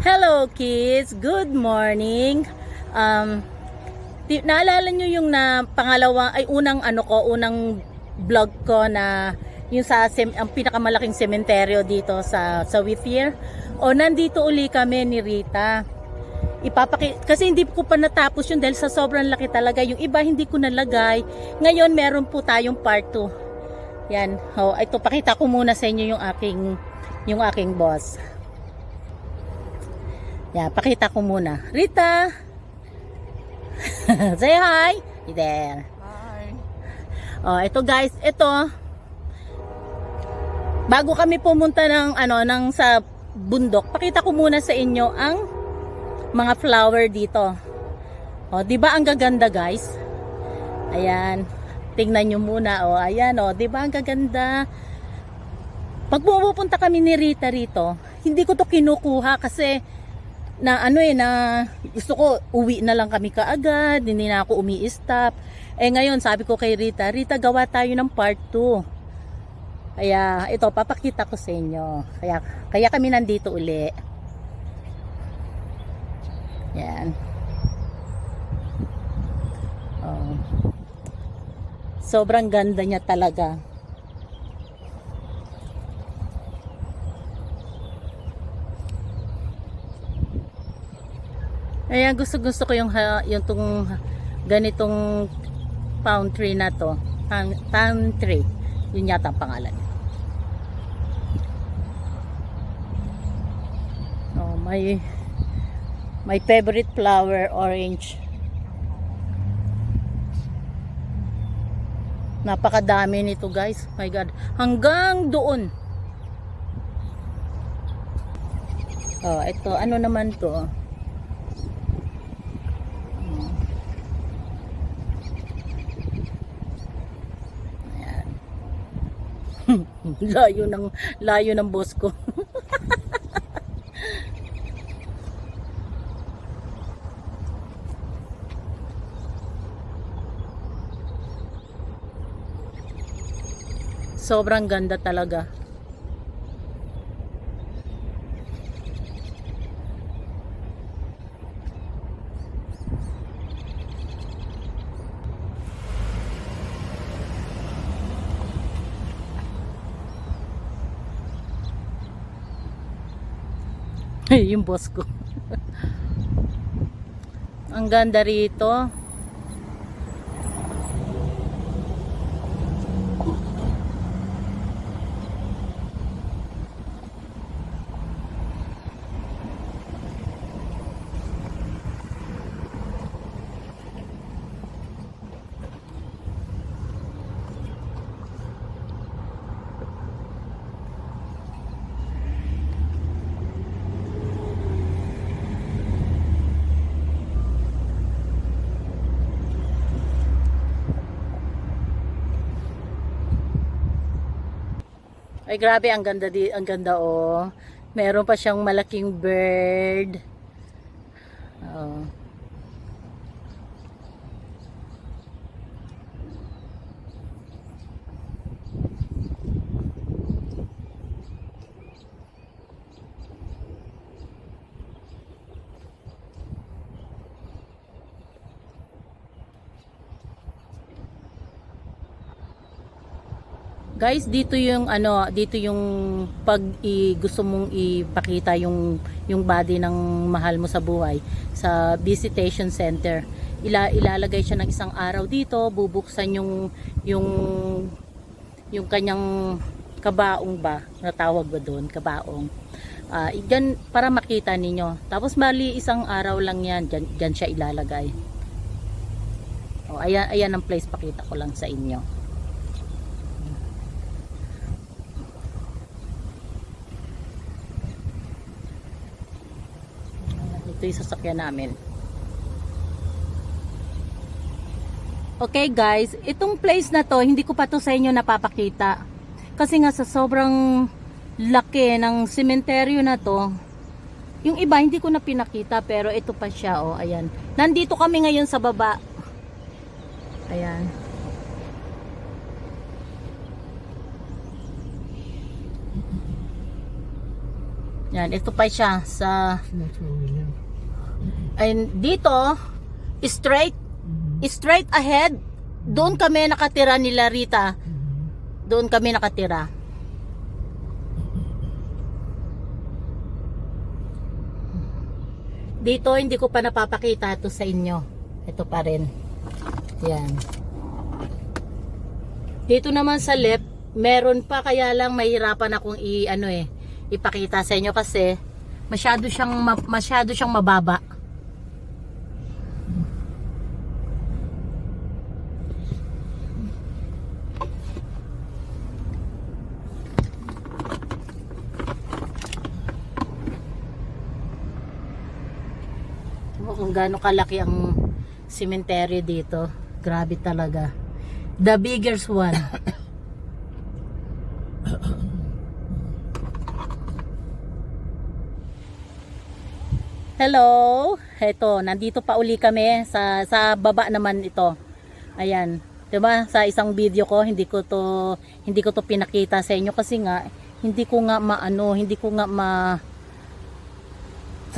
Hello kids, good morning. Naalala nyo yung unang vlog ko na yung ang pinakamalaking sementeryo dito sa Whittier? O nandito uli kami ni Rita. Kasi hindi ko pa natapos yun dahil sa sobrang laki talaga. Yung iba hindi ko nalagay. Ngayon meron po tayong part 2. Yan. Ito pakita ko muna sa inyo yung aking boss. Yan, pakita ko muna. Rita! Say hi! Hey there. Hi. Ito guys, ito. Bago kami pumunta ng sa bundok, pakita ko muna sa inyo ang mga flower dito. 'Di ba ang gaganda, guys? Ayan. Tingnan niyo muna, ayan, 'di ba ang gaganda? Pag pupunta kami ni Rita rito, hindi ko to kinukuha kasi na gusto ko uwi na lang kami kaagad, hindi na ako umi-stop. Ngayon sabi ko kay Rita, gawa tayo ng part 2. Kaya ito papakita ko sa inyo. Kaya kami nandito uli. Yan. Sobrang ganda niya talaga. Ayan, gusto ko yung tong ganitong palm tree na to. Palm tree. Yun yata ang pangalan. My favorite flower, orange. Napakadami nito, guys. My God. Hanggang doon. Ito, ano naman to? layo ng boss ko. Sobrang ganda talaga. Yung boss ko. Ang ganda rito. Ay grabe, ang ganda oh. Meron pa siyang malaking bird. Guys, dito yung pag gusto mong ipakita yung body ng mahal mo sa buhay sa visitation center. Ilalagay siya ng isang araw dito, bubuksan yung kanyang kabaong ba, natawag ba doon, kabaong. Diyan para makita ninyo. Tapos bali isang araw lang yan, diyan siya ilalagay. Ayan ang place, pakita ko lang sa inyo. Ito yung sasakyan namin. Okay guys, itong place na to, hindi ko pa to sa inyo napapakita. Kasi nga sa sobrang laki ng sementeryo na to, yung iba hindi ko na pinakita, pero ito pa siya, ayan. Nandito kami ngayon sa baba. Ayan. Yan, ito pa siya sa That's where we live. and dito straight ahead. Doon kami nakatira nila Rita. Doon kami nakatira. Dito hindi ko pa napapakita ito sa inyo. Ito pa rin. Yan. Dito naman sa left, meron pa, kaya lang mahirapan akong ipakita sa inyo kasi masyado siyang mababa. Kung gaano kalaki ang cemetery dito. Grabe talaga. The biggest one. Hello. Eto, nandito pa uli kami sa baba naman ito. Ayan. 'Di ba? Sa isang video ko, hindi ko to pinakita sa inyo kasi nga hindi ko nga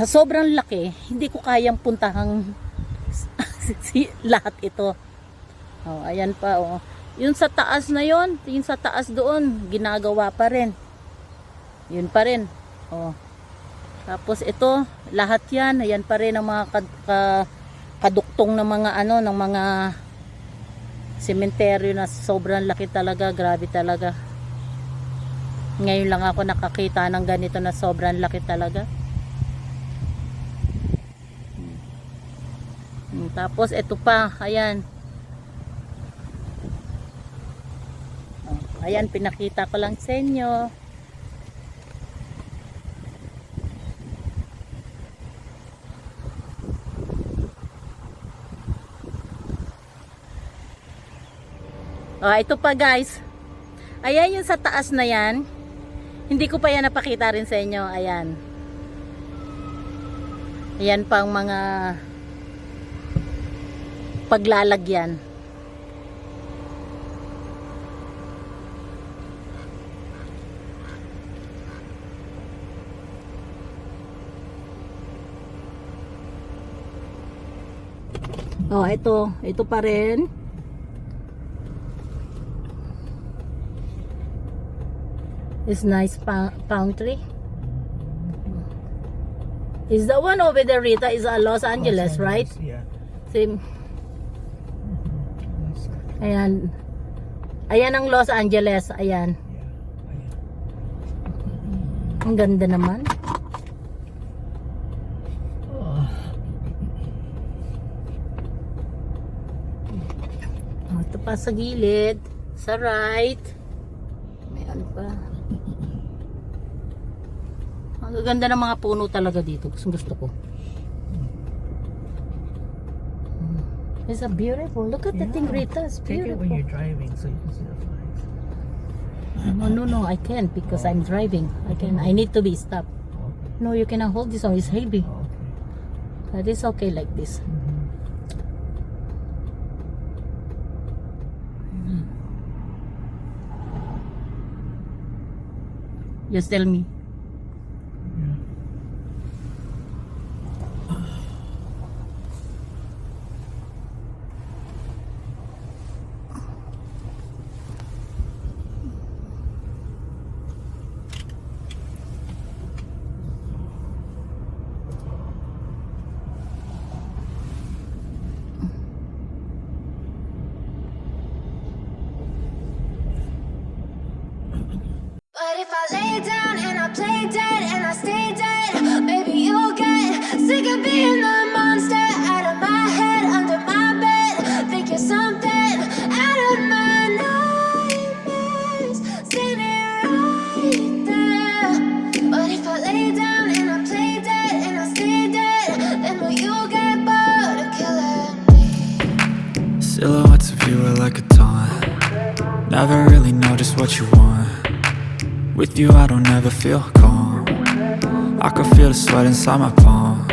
sa sobrang laki, hindi ko kayang puntahang lahat ito. Oh, ayan pa oh. Yun sa taas na yun, yung sa taas doon, ginagawa pa rin. Yun pa rin. Oh. Tapos ito, lahat yan, ayan pa rin ang mga kaduktong ng mga ng mga sementeryo na sobrang laki talaga, grabe talaga. Ngayon lang ako nakakita ng ganito na sobrang laki talaga. Tapos ito pa, ayan. Ayan, pinakita ko lang sa inyo. Ito pa guys. Ayan yung sa taas na yan. Hindi ko pa yan napakita rin sa inyo. Ayan. Ayan pang mga paglalagyan. Ito pa rin. This nice palm tree. Is the one over there, Rita, is Los Angeles, right? Yeah. Same. Ayan. Ayan ang Los Angeles. Ayan. Ang ganda naman. Ito pa sa gilid. Sa right. May ano pa. Ang ganda ng mga puno talaga dito. Gusto ko. It's a beautiful. Look at the thing, Rita. It's Take it beautiful. when you're driving so you can see the flags. No, I can't because I'm driving. I need to be stopped. Okay. No, you cannot hold this one. It's heavy. Okay. That is okay like this. Just tell me. But if I lay down and I play dead and I stay dead, maybe you'll get sick of being the monster out of my head, under my bed. Think you're something out of my nightmares, standing right there. But if I lay down and I play dead and I stay dead, then will you get bored of killing me? Silhouettes of you are like a taunt. Never really know just what you want. With you I don't ever feel calm. I can feel the sweat inside my palms.